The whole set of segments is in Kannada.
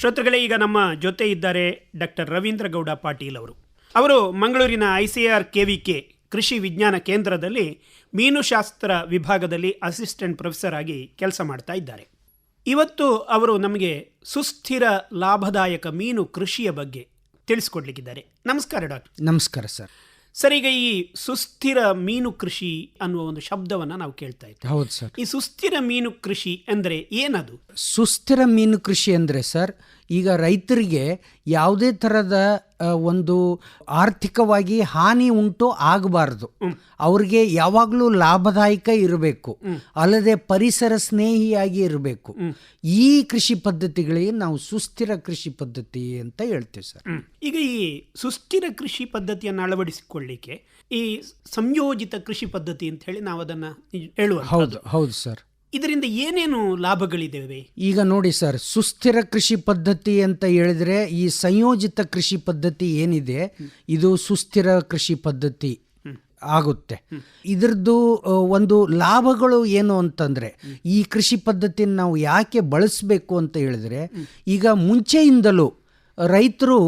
ಶ್ರೋತೃಗಳೇ, ಈಗ ನಮ್ಮ ಜೊತೆ ಇದ್ದಾರೆ ಡಾಕ್ಟರ್ ರವೀಂದ್ರ ಗೌಡ ಪಾಟೀಲ್ ಅವರು ಮಂಗಳೂರಿನ ICAR KVK ಕೃಷಿ ವಿಜ್ಞಾನ ಕೇಂದ್ರದಲ್ಲಿ ಮೀನುಶಾಸ್ತ್ರ ವಿಭಾಗದಲ್ಲಿ ಅಸಿಸ್ಟೆಂಟ್ ಪ್ರೊಫೆಸರ್ ಆಗಿ ಕೆಲಸ ಮಾಡ್ತಾ ಇದ್ದಾರೆ. ಇವತ್ತು ಅವರು ನಮಗೆ ಸುಸ್ಥಿರ ಲಾಭದಾಯಕ ಮೀನು ಕೃಷಿಯ ಬಗ್ಗೆ ತಿಳಿಸ್ಕೊಡ್ಲಿಕ್ಕಿದ್ದಾರೆ. ನಮಸ್ಕಾರ ಡಾಕ್ಟರ್. ನಮಸ್ಕಾರ ಸರ್. ಸರ್, ಈಗ ಈ ಸುಸ್ಥಿರ ಮೀನು ಕೃಷಿ ಅನ್ನುವ ಒಂದು ಶಬ್ದವನ್ನು ನಾವು ಕೇಳ್ತಾ ಇದ್ದೀವಿ. ಹೌದು ಸರ್. ಈ ಸುಸ್ಥಿರ ಮೀನು ಕೃಷಿ ಅಂದರೆ ಏನದು? ಸುಸ್ಥಿರ ಮೀನು ಕೃಷಿ ಅಂದರೆ ಸರ್, ಈಗ ರೈತರಿಗೆ ಯಾವುದೇ ಥರದ ಒಂದು ಆರ್ಥಿಕವಾಗಿ ಹಾನಿ ಉಂಟು ಆಗಬಾರ್ದು. ಅವ್ರಿಗೆ ಯಾವಾಗಲೂ ಲಾಭದಾಯಕ ಇರಬೇಕು, ಅಲ್ಲದೆ ಪರಿಸರ ಸ್ನೇಹಿಯಾಗಿ ಇರಬೇಕು. ಈ ಕೃಷಿ ಪದ್ಧತಿಗಳಿಗೆ ನಾವು ಸುಸ್ಥಿರ ಕೃಷಿ ಪದ್ಧತಿ ಅಂತ ಹೇಳ್ತೇವೆ ಸರ್. ಈಗ ಈ ಸುಸ್ಥಿರ ಕೃಷಿ ಪದ್ಧತಿಯನ್ನು ಅಳವಡಿಸಿಕೊಳ್ಳಿಕ್ಕೆ ಈ ಸಂಯೋಜಿತ ಕೃಷಿ ಪದ್ಧತಿ ಅಂತ ಹೇಳಿ ನಾವು ಅದನ್ನು ಹೇಳುವ. ಹೌದು ಸರ್. ಇದರಿಂದ ಏನೇನು ಲಾಭಗಳಿದ್ದಾವೆ? ಈಗ ನೋಡಿ ಸರ್, ಸುಸ್ಥಿರ ಕೃಷಿ ಪದ್ಧತಿ ಅಂತ ಹೇಳಿದ್ರೆ ಈ ಸಂಯೋಜಿತ ಕೃಷಿ ಪದ್ಧತಿ ಏನಿದೆ ಇದು ಸುಸ್ಥಿರ ಕೃಷಿ ಪದ್ಧತಿ ಆಗುತ್ತೆ. ಇದರದ್ದು ಒಂದು ಲಾಭಗಳು ಏನು ಅಂತಂದ್ರೆ, ಈ ಕೃಷಿ ಪದ್ಧತಿಯನ್ನು ನಾವು ಯಾಕೆ ಬಳಸಬೇಕು ಅಂತ ಹೇಳಿದ್ರೆ, ಈಗ ಮುಂಚೆಯಿಂದಲೂ ರೈತರು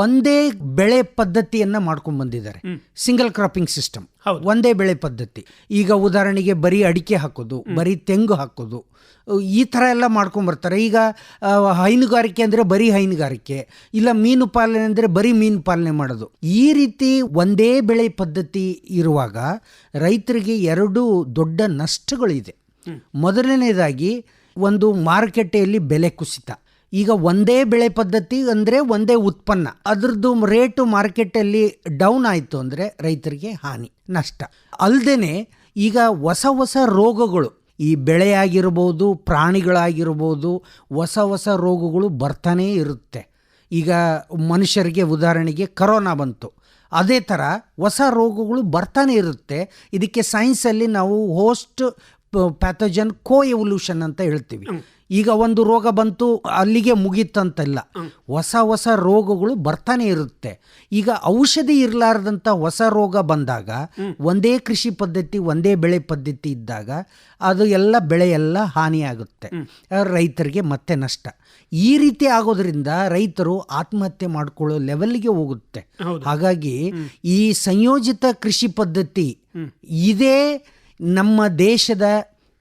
ಒಂದೇ ಬೆಳೆ ಪದ್ಧತಿಯನ್ನ ಮಾಡ್ಕೊಂಡು ಬಂದಿದ್ದಾರೆ. ಸಿಂಗಲ್ ಕ್ರಾಪಿಂಗ್ ಸಿಸ್ಟಮ್, ಒಂದೇ ಬೆಳೆ ಪದ್ಧತಿ. ಈಗ ಉದಾಹರಣೆಗೆ ಬರೀ ಅಡಿಕೆ ಹಾಕೋದು, ಬರೀ ತೆಂಗು ಹಾಕೋದು, ಈ ಥರ ಎಲ್ಲ ಮಾಡ್ಕೊಂಬರ್ತಾರೆ. ಈಗ ಹೈನುಗಾರಿಕೆ ಅಂದರೆ ಬರೀ ಹೈನುಗಾರಿಕೆ, ಇಲ್ಲ ಮೀನು ಪಾಲನೆ ಅಂದರೆ ಬರೀ ಮೀನು ಪಾಲನೆ ಮಾಡೋದು. ಈ ರೀತಿ ಒಂದೇ ಬೆಳೆ ಪದ್ಧತಿ ಇರುವಾಗ ರೈತರಿಗೆ ಎರಡು ದೊಡ್ಡ ನಷ್ಟಗಳಿದೆ. ಮೊದಲನೇದಾಗಿ ಒಂದು ಮಾರುಕಟ್ಟೆಯಲ್ಲಿ ಬೆಲೆ ಕುಸಿತ. ಈಗ ಒಂದೇ ಬೆಳೆ ಪದ್ಧತಿ ಅಂದರೆ ಒಂದೇ ಉತ್ಪನ್ನ, ಅದರದ್ದು ರೇಟು ಮಾರ್ಕೆಟಲ್ಲಿ ಡೌನ್ ಆಯಿತು ಅಂದರೆ ರೈತರಿಗೆ ಹಾನಿ, ನಷ್ಟ. ಅಲ್ಲದೆ ಈಗ ಹೊಸ ರೋಗಗಳು, ಈ ಬೆಳೆಯಾಗಿರ್ಬೋದು, ಪ್ರಾಣಿಗಳಾಗಿರ್ಬೋದು, ಹೊಸ ರೋಗಗಳು ಬರ್ತಾನೇ ಇರುತ್ತೆ. ಈಗ ಮನುಷ್ಯರಿಗೆ ಉದಾಹರಣೆಗೆ ಕರೋನಾ ಬಂತು, ಅದೇ ಥರ ಹೊಸ ರೋಗಗಳು ಬರ್ತಾನೆ ಇರುತ್ತೆ. ಇದಕ್ಕೆ ಸೈನ್ಸಲ್ಲಿ ನಾವು ಹೋಸ್ಟ್ ಪ್ಯಾಥೋಜನ್ ಕೋ ಎವಲ್ಯೂಷನ್ ಅಂತ ಹೇಳ್ತೀವಿ. ಈಗ ಒಂದು ರೋಗ ಬಂತು ಅಲ್ಲಿಗೆ ಮುಗೀತಂತಲ್ಲ, ಹೊಸ ರೋಗಗಳು ಬರ್ತಾನೆ ಇರುತ್ತೆ. ಈಗ ಔಷಧಿ ಇರಲಾರ್ದಂಥ ಹೊಸ ರೋಗ ಬಂದಾಗ, ಒಂದೇ ಕೃಷಿ ಪದ್ಧತಿ ಒಂದೇ ಬೆಳೆ ಪದ್ಧತಿ ಇದ್ದಾಗ ಅದು ಎಲ್ಲ ಬೆಳೆ ಎಲ್ಲ ಹಾನಿಯಾಗುತ್ತೆ, ರೈತರಿಗೆ ಮತ್ತೆ ನಷ್ಟ. ಈ ರೀತಿ ಆಗೋದ್ರಿಂದ ರೈತರು ಆತ್ಮಹತ್ಯೆ ಮಾಡಿಕೊಳ್ಳೋ ಲೆವೆಲ್ಗೆ ಹೋಗುತ್ತೆ. ಹಾಗಾಗಿ ಈ ಸಂಯೋಜಿತ ಕೃಷಿ ಪದ್ಧತಿ ಇದೇ ನಮ್ಮ ದೇಶದ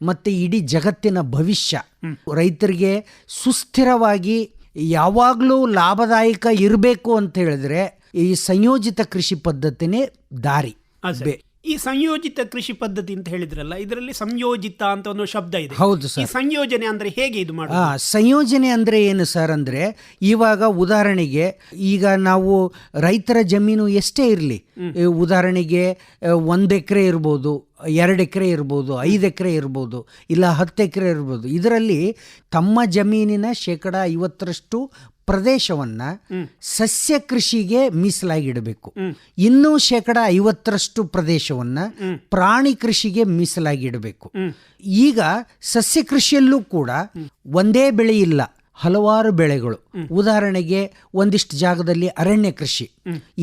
ಮತ್ತು ಇಡೀ ಜಗತ್ತಿನ ಭವಿಷ್ಯ. ರೈತರಿಗೆ ಸುಸ್ಥಿರವಾಗಿ ಯಾವಾಗಲೂ ಲಾಭದಾಯಕ ಇರಬೇಕು ಅಂತ ಹೇಳಿದ್ರೆ ಈ ಸಂಯೋಜಿತ ಕೃಷಿ ಪದ್ಧತಿನೇ ದಾರಿ. ಈ ಸಂಯೋಜಿತ ಕೃಷಿ ಪದ್ಧತಿ ಅಂತ ಹೇಳಿದ್ರಲ್ಲ, ಇದರಲ್ಲಿ ಸಂಯೋಜಿತ ಅಂತ ಒಂದು ಶಬ್ದ ಇದೆ. ಹೌದು ಸರ್. ಈ ಸಂಯೋಜನೆ ಅಂದ್ರೆ ಹೇಗೆ ಇದು ಮಾಡೋದು? ಸಂಯೋಜನೆ ಅಂದ್ರೆ ಏನು ಸರ್ ಅಂದ್ರೆ, ಇವಾಗ ಉದಾಹರಣೆಗೆ ಈಗ ನಾವು ರೈತರ ಜಮೀನು ಎಷ್ಟೇ ಇರಲಿ, ಉದಾಹರಣೆಗೆ 1 ಎಕರೆ ಇರ್ಬೋದು, 2 ಎಕರೆ ಇರ್ಬೋದು, 5 ಎಕರೆ ಇರ್ಬೋದು, ಇಲ್ಲ 10 ಎಕರೆ ಇರ್ಬೋದು. ಇದರಲ್ಲಿ ತಮ್ಮ ಜಮೀನಿನ 50% ಪ್ರದೇಶವನ್ನ ಸಸ್ಯ ಕೃಷಿಗೆ ಮೀಸಲಾಗಿಡಬೇಕು. ಇನ್ನೂ 50% ಪ್ರದೇಶವನ್ನ ಪ್ರಾಣಿ ಕೃಷಿಗೆ ಮೀಸಲಾಗಿಡಬೇಕು. ಈಗ ಸಸ್ಯ ಕೃಷಿಯಲ್ಲೂ ಕೂಡ ಒಂದೇ ಬೆಳೆ ಇಲ್ಲ, ಹಲವಾರು ಬೆಳೆಗಳು. ಉದಾಹರಣೆಗೆ ಒಂದಿಷ್ಟು ಜಾಗದಲ್ಲಿ ಅರಣ್ಯ ಕೃಷಿ,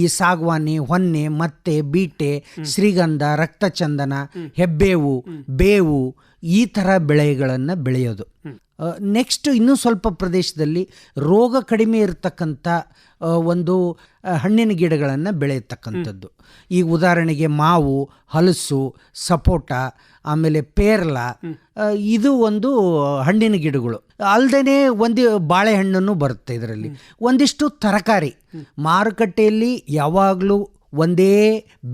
ಈ ಸಾಗವಾನಿ, ಹೊನ್ನೆ, ಮತ್ತೆ ಬೀಟೆ, ಶ್ರೀಗಂಧ, ರಕ್ತಚಂದನ, ಹೆಬ್ಬೇವು, ಬೇವು, ಈ ಥರ ಬೆಳೆಗಳನ್ನು ಬೆಳೆಯೋದು. ನೆಕ್ಸ್ಟ್ ಇನ್ನೂ ಸ್ವಲ್ಪ ಪ್ರದೇಶದಲ್ಲಿ ರೋಗ ಕಡಿಮೆ ಇರತಕ್ಕಂಥ ಒಂದು ಹಣ್ಣಿನ ಗಿಡಗಳನ್ನು ಬೆಳೆಯತಕ್ಕಂಥದ್ದು. ಈಗ ಉದಾಹರಣೆಗೆ ಮಾವು, ಹಲಸು, ಸಪೋಟ, ಆಮೇಲೆ ಪೇರ್ಲ, ಇದು ಒಂದು ಹಣ್ಣಿನ ಗಿಡಗಳು. ಅಲ್ಲದೆ ಒಂದು ಬಾಳೆಹಣ್ಣನ್ನು ಬರುತ್ತೆ. ಇದರಲ್ಲಿ ಒಂದಿಷ್ಟು ತರಕಾರಿ, ಮಾರುಕಟ್ಟೆಯಲ್ಲಿ ಯಾವಾಗಲೂ ಒಂದೇ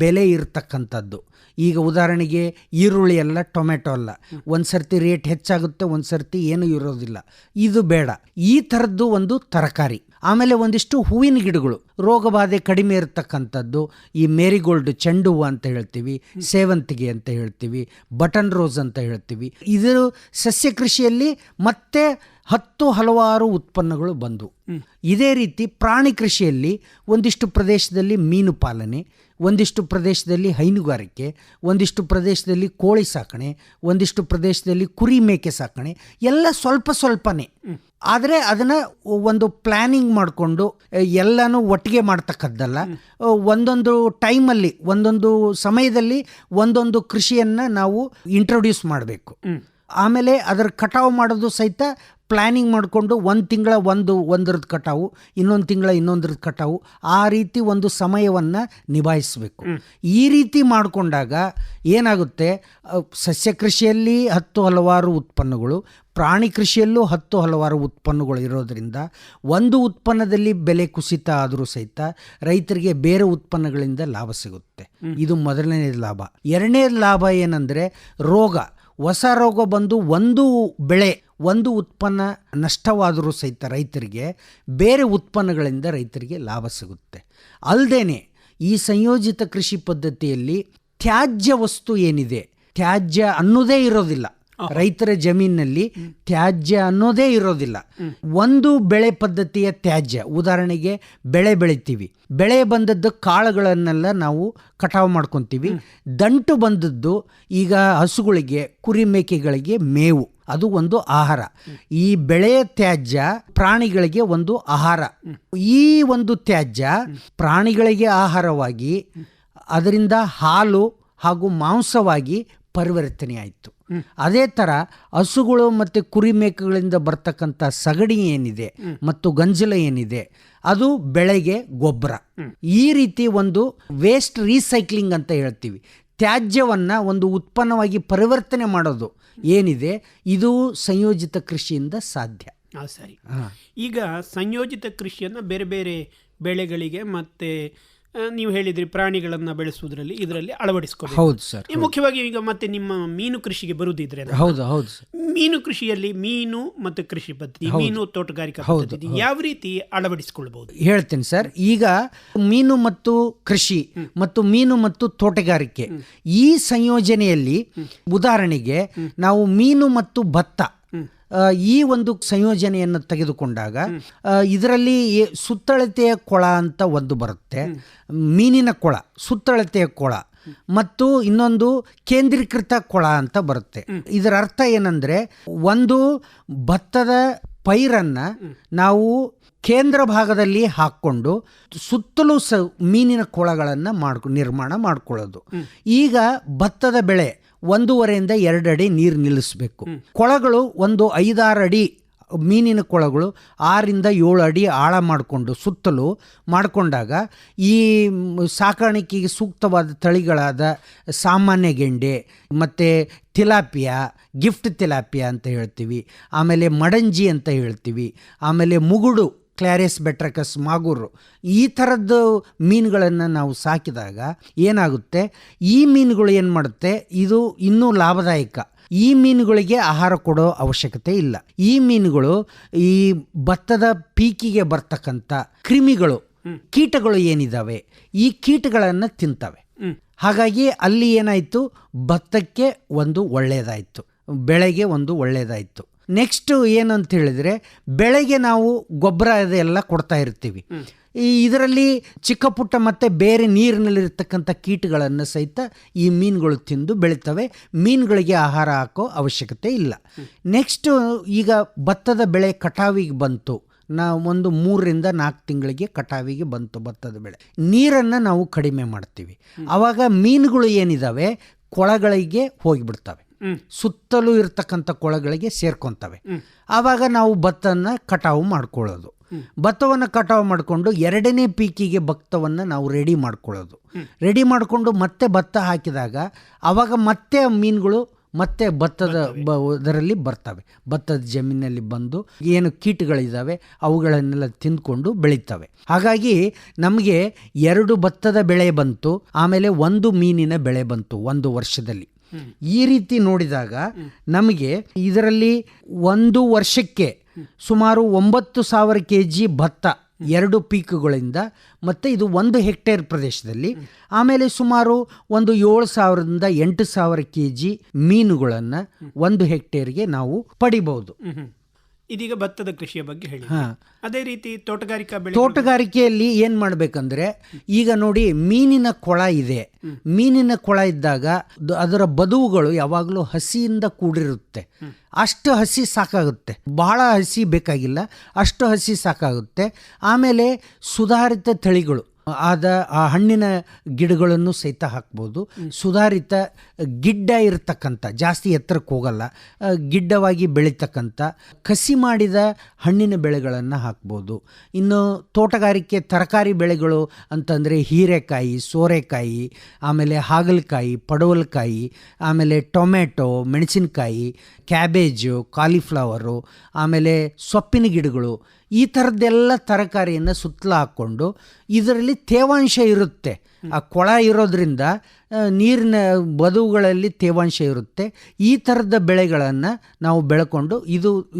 ಬೆಲೆ ಇರತಕ್ಕಂಥದ್ದು. ಈಗ ಉದಾಹರಣೆಗೆ ಈರುಳ್ಳಿ ಅಲ್ಲ, ಟೊಮೆಟೊ ಅಲ್ಲ, ಒಂದು ಸರ್ತಿ ರೇಟ್ ಹೆಚ್ಚಾಗುತ್ತೆ, ಒಂದು ಸರ್ತಿ ಏನೂ ಇರೋದಿಲ್ಲ. ಇದು ಬೇಡ. ಈ ಥರದ್ದು ಒಂದು ತರಕಾರಿ. ಆಮೇಲೆ ಒಂದಿಷ್ಟು ಹೂವಿನ ಗಿಡಗಳು, ರೋಗ ಬಾಧೆ ಕಡಿಮೆ ಇರತಕ್ಕಂಥದ್ದು. ಈ ಮೇರಿಗೋಲ್ಡ್, ಚೆಂಡು ಹೂವು ಅಂತ ಹೇಳ್ತೀವಿ, ಸೇವಂತಿಗೆ ಅಂತ ಹೇಳ್ತೀವಿ, ಬಟನ್ ರೋಸ್ ಅಂತ ಹೇಳ್ತೀವಿ. ಇದು ಸಸ್ಯ ಕೃಷಿಯಲ್ಲಿ ಮತ್ತೆ ಹಲವಾರು ಉತ್ಪನ್ನಗಳು ಬಂದವು. ಇದೇ ರೀತಿ ಪ್ರಾಣಿ ಕೃಷಿಯಲ್ಲಿ ಒಂದಿಷ್ಟು ಪ್ರದೇಶದಲ್ಲಿ ಮೀನು ಪಾಲನೆ, ಒಂದಿಷ್ಟು ಪ್ರದೇಶದಲ್ಲಿ ಹೈನುಗಾರಿಕೆ, ಒಂದಿಷ್ಟು ಪ್ರದೇಶದಲ್ಲಿ ಕೋಳಿ ಸಾಕಣೆ, ಒಂದಿಷ್ಟು ಪ್ರದೇಶದಲ್ಲಿ ಕುರಿ ಮೇಕೆ ಸಾಕಣೆ, ಎಲ್ಲ ಸ್ವಲ್ಪನೇ. ಆದರೆ ಅದನ್ನು ಒಂದು ಪ್ಲ್ಯಾನಿಂಗ್ ಮಾಡಿಕೊಂಡು ಎಲ್ಲನೂ ಒಟ್ಟಿಗೆ ಮಾಡ್ತಕ್ಕದ್ದಲ್ಲ. ಒಂದೊಂದು ಟೈಮಲ್ಲಿ, ಒಂದೊಂದು ಸಮಯದಲ್ಲಿ ಒಂದೊಂದು ಕೃಷಿಯನ್ನು ನಾವು ಇಂಟ್ರೊಡ್ಯೂಸ್ ಮಾಡಬೇಕು. ಆಮೇಲೆ ಅದರ ಕಟಾವು ಮಾಡೋದು ಸಹಿತ ಪ್ಲ್ಯಾನಿಂಗ್ ಮಾಡಿಕೊಂಡು ಒಂದು ತಿಂಗಳ ಒಂದರದ್ದು ಕಟಾವು, ಇನ್ನೊಂದು ತಿಂಗಳ ಇನ್ನೊಂದರದ್ದು ಕಟಾವು, ಆ ರೀತಿ ಒಂದು ಸಮಯವನ್ನು ನಿಭಾಯಿಸಬೇಕು. ಈ ರೀತಿ ಮಾಡಿಕೊಂಡಾಗ ಏನಾಗುತ್ತೆ, ಸಸ್ಯ ಕೃಷಿಯಲ್ಲಿ 10 ಹಲವಾರು ಉತ್ಪನ್ನಗಳು, ಪ್ರಾಣಿ ಕೃಷಿಯಲ್ಲೂ 10 ಹಲವಾರು ಉತ್ಪನ್ನಗಳು ಇರೋದರಿಂದ ಒಂದು ಉತ್ಪನ್ನದಲ್ಲಿ ಬೆಲೆ ಕುಸಿತ ಆದರೂ ಸಹಿತ ರೈತರಿಗೆ ಬೇರೆ ಉತ್ಪನ್ನಗಳಿಂದ ಲಾಭ ಸಿಗುತ್ತೆ. ಇದು ಮೊದಲನೇ ಲಾಭ. ಎರಡನೇ ಲಾಭ ಏನಂದರೆ ಹೊಸ ರೋಗ ಬಂದು ಒಂದು ಬೆಳೆ ಒಂದು ಉತ್ಪನ್ನ ನಷ್ಟವಾದರೂ ಸಹಿತ ರೈತರಿಗೆ ಬೇರೆ ಉತ್ಪನ್ನಗಳಿಂದ ರೈತರಿಗೆ ಲಾಭ ಸಿಗುತ್ತೆ. ಅಲ್ಲದೆ ಈ ಸಂಯೋಜಿತ ಕೃಷಿ ಪದ್ಧತಿಯಲ್ಲಿ ತ್ಯಾಜ್ಯ ವಸ್ತು ಏನಿದೆ, ತ್ಯಾಜ್ಯ ಅನ್ನೋದೇ ಇರೋದಿಲ್ಲ. ರೈತರ ಜಮೀನಿನಲ್ಲಿ ತ್ಯಾಜ್ಯ ಅನ್ನೋದೇ ಇರೋದಿಲ್ಲ. ಒಂದು ಬೆಳೆ ಪದ್ಧತಿಯ ತ್ಯಾಜ್ಯ, ಉದಾಹರಣೆಗೆ ಬೆಳೆ ಬೆಳಿತೀವಿ, ಬೆಳೆ ಬಂದದ್ದು ಕಾಳುಗಳನ್ನೆಲ್ಲ ನಾವು ಕಟಾವು ಮಾಡ್ಕೊತೀವಿ. ದಂಟು ಬಂದದ್ದು ಈಗ ಹಸುಗಳಿಗೆ, ಕುರಿ ಮೇಕೆಗಳಿಗೆ ಮೇವು, ಅದು ಒಂದು ಆಹಾರ. ಈ ಬೆಳೆಯ ತ್ಯಾಜ್ಯ ಪ್ರಾಣಿಗಳಿಗೆ ಒಂದು ಆಹಾರ. ಈ ಒಂದು ತ್ಯಾಜ್ಯ ಪ್ರಾಣಿಗಳಿಗೆ ಆಹಾರವಾಗಿ ಅದರಿಂದ ಹಾಲು ಹಾಗೂ ಮಾಂಸವಾಗಿ ಪರಿವರ್ತನೆ ಆಯಿತು. ಅದೇ ಥರ ಹಸುಗಳು ಮತ್ತು ಕುರಿ ಮೇಕೆಗಳಿಂದ ಬರ್ತಕ್ಕಂಥ ಸಗಣಿ ಏನಿದೆ ಮತ್ತು ಗಂಜಲ ಏನಿದೆ ಅದು ಬೆಳೆಗೆ ಗೊಬ್ಬರ. ಈ ರೀತಿ ಒಂದು ವೇಸ್ಟ್ ರೀಸೈಕ್ಲಿಂಗ್ ಅಂತ ಹೇಳ್ತೀವಿ, ತ್ಯಾಜ್ಯವನ್ನು ಒಂದು ಉತ್ಪನ್ನವಾಗಿ ಪರಿವರ್ತನೆ ಮಾಡೋದು ಏನಿದೆ, ಇದು ಸಂಯೋಜಿತ ಕೃಷಿಯಿಂದ ಸಾಧ್ಯ. ಸರಿ. ಈಗ ಸಂಯೋಜಿತ ಕೃಷಿಯನ್ನು ಬೇರೆ ಬೇರೆ ಬೆಳೆಗಳಿಗೆ ಮತ್ತು ನೀವು ಹೇಳಿದ್ರಿ ಪ್ರಾಣಿಗಳನ್ನು ಬೆಳೆಸುವುದರಲ್ಲಿ ಇದರಲ್ಲಿ ಅಳವಡಿಸ್ಕೊಳ್ಳಿ. ಹೌದು ಸರ್. ಮುಖ್ಯವಾಗಿ ಈಗ ಮತ್ತೆ ನಿಮ್ಮ ಮೀನು ಕೃಷಿಗೆ ಬರುವುದಿದ್ರೆ, ಹೌದು ಹೌದು ಸರ್, ಮೀನು ಕೃಷಿಯಲ್ಲಿ ಮೀನು ಮತ್ತು ಕೃಷಿ ಪದ್ಧತಿ, ಮೀನು ತೋಟಗಾರಿಕಾ ಪದ್ಧತಿ ಯಾವ ರೀತಿ ಅಳವಡಿಸಿಕೊಳ್ಳಬಹುದು ಹೇಳ್ತೇನೆ ಸರ್. ಈಗ ಮೀನು ಮತ್ತು ಕೃಷಿ ಮತ್ತು ಮೀನು ಮತ್ತು ತೋಟಗಾರಿಕೆ ಈ ಸಂಯೋಜನೆಯಲ್ಲಿ ಉದಾಹರಣೆಗೆ ನಾವು ಮೀನು ಮತ್ತು ಭತ್ತ ಈ ಒಂದು ಸಂಯೋಜನೆಯನ್ನು ತೆಗೆದುಕೊಂಡಾಗ ಇದರಲ್ಲಿ ಸುತ್ತಳತೆಯ ಕೊಳ ಅಂತ ಒಂದು ಬರುತ್ತೆ, ಮೀನಿನ ಕೊಳ, ಸುತ್ತಳತೆಯ ಕೊಳ, ಮತ್ತು ಇನ್ನೊಂದು ಕೇಂದ್ರೀಕೃತ ಕೊಳ ಅಂತ ಬರುತ್ತೆ. ಇದರ ಅರ್ಥ ಏನಂದರೆ, ಒಂದು ಭತ್ತದ ಪೈರನ್ನು ನಾವು ಕೇಂದ್ರ ಭಾಗದಲ್ಲಿ ಹಾಕ್ಕೊಂಡು ಸುತ್ತಲೂ ಮೀನಿನ ಕೊಳಗಳನ್ನು ನಿರ್ಮಾಣ ಮಾಡ್ಕೊಳ್ಳೋದು. ಈಗ ಭತ್ತದ ಬೆಳೆ 1.5 ರಿಂದ 2 ಅಡಿ ನೀರು ನಿಲ್ಲಿಸಬೇಕು. ಕೊಳಗಳು ಒಂದು 5-6 ಅಡಿ, ಮೀನಿನ ಕೊಳಗಳು 6 ರಿಂದ 7 ಅಡಿ ಆಳ ಮಾಡಿಕೊಂಡು ಸುತ್ತಲೂ ಮಾಡಿಕೊಂಡಾಗ ಈ ಸಾಕಾಣಿಕೆಗೆ ಸೂಕ್ತವಾದ ತಳಿಗಳಾದ ಸಾಮಾನ್ಯ ಗೆಂಡೆ ಮತ್ತು ತಿಲಾಪಿಯಾ, ಗಿಫ್ಟ್ ತಿಲಾಪಿಯಾ ಅಂತ ಹೇಳ್ತೀವಿ, ಆಮೇಲೆ ಮಡಂಜಿ ಅಂತ ಹೇಳ್ತೀವಿ, ಆಮೇಲೆ ಮುಗುಡು, ಕ್ಲಾರಿಸ್ ಬೆಟ್ರಕಸ್, ಮಾಗೂರು, ಈ ಥರದ್ದು ಮೀನುಗಳನ್ನು ನಾವು ಸಾಕಿದಾಗ ಏನಾಗುತ್ತೆ, ಈ ಮೀನುಗಳು ಏನು ಮಾಡುತ್ತೆ, ಇದು ಇನ್ನೂ ಲಾಭದಾಯಕ. ಈ ಮೀನುಗಳಿಗೆ ಆಹಾರ ಕೊಡೋ ಅವಶ್ಯಕತೆ ಇಲ್ಲ. ಈ ಮೀನುಗಳು ಈ ಭತ್ತದ ಪೀಕಿಗೆ ಬರ್ತಕ್ಕಂಥ ಕ್ರಿಮಿಗಳು, ಕೀಟಗಳು ಏನಿದ್ದಾವೆ ಈ ಕೀಟಗಳನ್ನು ತಿಂತವೆ. ಹಾಗಾಗಿ ಅಲ್ಲಿ ಏನಾಯಿತು, ಭತ್ತಕ್ಕೆ ಒಂದು ಒಳ್ಳೆಯದಾಯಿತು, ಬೆಳೆಗೆ ಒಂದು ಒಳ್ಳೆಯದಾಯಿತು. ನೆಕ್ಸ್ಟು ಏನಂತ ಹೇಳಿದರೆ, ಬೆಳೆಗೆ ನಾವು ಗೊಬ್ಬರ ಅದೆಲ್ಲ ಕೊಡ್ತಾ ಇರ್ತೀವಿ. ಇದರಲ್ಲಿ ಚಿಕ್ಕ ಪುಟ್ಟ ಮತ್ತು ಬೇರೆ ನೀರಿನಲ್ಲಿರ್ತಕ್ಕಂಥ ಕೀಟಗಳನ್ನು ಸಹಿತ ಈ ಮೀನುಗಳು ತಿಂದು ಬೆಳೀತವೆ. ಮೀನುಗಳಿಗೆ ಆಹಾರ ಹಾಕೋ ಅವಶ್ಯಕತೆ ಇಲ್ಲ. ನೆಕ್ಸ್ಟು ಈಗ ಭತ್ತದ ಬೆಳೆ ಕಟಾವಿಗೆ ಬಂತು, ಒಂದು 3 ರಿಂದ 4 ತಿಂಗಳಿಗೆ ಕಟಾವಿಗೆ ಬಂತು ಭತ್ತದ ಬೆಳೆ. ನೀರನ್ನು ನಾವು ಕಡಿಮೆ ಮಾಡ್ತೀವಿ. ಆವಾಗ ಮೀನುಗಳು ಏನಿದ್ದಾವೆ ಕೊಳಗಳಿಗೆ ಹೋಗಿಬಿಡ್ತವೆ, ಸುತ್ತಲೂ ಇರ್ತಕ್ಕಂಥ ಕೊಳಗಳಿಗೆ ಸೇರ್ಕೊತವೆ. ಆವಾಗ ನಾವು ಭತ್ತವನ್ನು ಕಟಾವು ಮಾಡ್ಕೊಳ್ಳೋದು. ಭತ್ತವನ್ನು ಕಟಾವು ಮಾಡಿಕೊಂಡು 2ನೇ ಪೀಕಿಗೆ ಭತ್ತವನ್ನು ನಾವು ರೆಡಿ ಮಾಡ್ಕೊಳ್ಳೋದು. ರೆಡಿ ಮಾಡಿಕೊಂಡು ಮತ್ತೆ ಭತ್ತ ಹಾಕಿದಾಗ ಆವಾಗ ಮತ್ತೆ ಮೀನುಗಳು ಮತ್ತೆ ಭತ್ತದ ಇದರಲ್ಲಿ ಬರ್ತವೆ. ಭತ್ತದ ಜಮೀನಲ್ಲಿ ಬಂದು ಏನು ಕೀಟಗಳಿದ್ದಾವೆ ಅವುಗಳನ್ನೆಲ್ಲ ತಿಂದ್ಕೊಂಡು ಬೆಳೀತವೆ. ಹಾಗಾಗಿ ನಮಗೆ 2 ಭತ್ತದ ಬೆಳೆ ಬಂತು, ಆಮೇಲೆ 1 ಮೀನಿನ ಬೆಳೆ ಬಂತು 1 ವರ್ಷದಲ್ಲಿ. ಈ ರೀತಿ ನೋಡಿದಾಗ ನಮಗೆ ಇದರಲ್ಲಿ 1 ವರ್ಷಕ್ಕೆ ಸುಮಾರು 9,000 kg ಭತ್ತ 2 ಪೀಕುಗಳಿಂದ, ಮತ್ತು ಇದು 1 ಹೆಕ್ಟೇರ್ ಪ್ರದೇಶದಲ್ಲಿ. ಆಮೇಲೆ ಸುಮಾರು ಒಂದು 7,000 ರಿಂದ 8,000 kg ಮೀನುಗಳನ್ನು 1 ಹೆಕ್ಟೇರ್ಗೆ ನಾವು ಪಡಿಬಹುದು. ಇದೀಗ ಭತ್ತದ ಕೃಷಿಯ ಬಗ್ಗೆ ಹೇಳಿ. ಅದೇ ರೀತಿ ತೋಟಗಾರಿಕೆಯಲ್ಲಿ ಏನು ಮಾಡಬೇಕಂದ್ರೆ, ಈಗ ನೋಡಿ ಮೀನಿನ ಕೊಳ ಇದೆ. ಮೀನಿನ ಕೊಳ ಇದ್ದಾಗ ಅದರ ಬದುವುಗಳು ಯಾವಾಗಲೂ ಹಸಿಯಿಂದ ಕೂಡಿರುತ್ತೆ. ಅಷ್ಟು ಹಸಿ ಸಾಕಾಗುತ್ತೆ, ಬಹಳ ಹಸಿ ಬೇಕಾಗಿಲ್ಲ, ಅಷ್ಟು ಹಸಿ ಸಾಕಾಗುತ್ತೆ. ಆಮೇಲೆ ಸುಧಾರಿತ ತಳಿಗಳು ಆದ ಆ ಹಣ್ಣಿನ ಗಿಡಗಳನ್ನು ಸಹಿತ ಹಾಕ್ಬೋದು. ಸುಧಾರಿತ ಗಿಡ್ಡ ಇರತಕ್ಕಂಥ, ಜಾಸ್ತಿ ಎತ್ತರಕ್ಕೆ ಹೋಗಲ್ಲ, ಗಿಡ್ಡವಾಗಿ ಬೆಳೀತಕ್ಕಂಥ ಕಸಿ ಮಾಡಿದ ಹಣ್ಣಿನ ಬೆಳೆಗಳನ್ನು ಹಾಕ್ಬೋದು. ಇನ್ನು ತೋಟಗಾರಿಕೆ ತರಕಾರಿ ಬೆಳೆಗಳು ಅಂತಂದರೆ ಹೀರೆಕಾಯಿ, ಸೋರೆಕಾಯಿ, ಆಮೇಲೆ ಹಾಗಲಕಾಯಿ, ಪಡವಲಕಾಯಿ, ಆಮೇಲೆ ಟೊಮೆಟೊ, ಮೆಣಸಿನಕಾಯಿ, ಕ್ಯಾಬೇಜು, ಕಾಲಿಫ್ಲವರು, ಆಮೇಲೆ ಸೊಪ್ಪಿನ ಗಿಡಗಳು, ಈ ಥರದ್ದೆಲ್ಲ ತರಕಾರಿಯನ್ನು ಸುತ್ತಲ ಹಾಕ್ಕೊಂಡು ಇದರಲ್ಲಿ ತೇವಾಂಶ ಇರುತ್ತೆ. ಆ ಕೊಳ ಇರೋದ್ರಿಂದ ನೀರಿನ ಬದುಗಳಲ್ಲಿ ತೇವಾಂಶ ಇರುತ್ತೆ. ಈ ಥರದ ಬೆಳೆಗಳನ್ನು ನಾವು ಬೆಳ್ಕೊಂಡು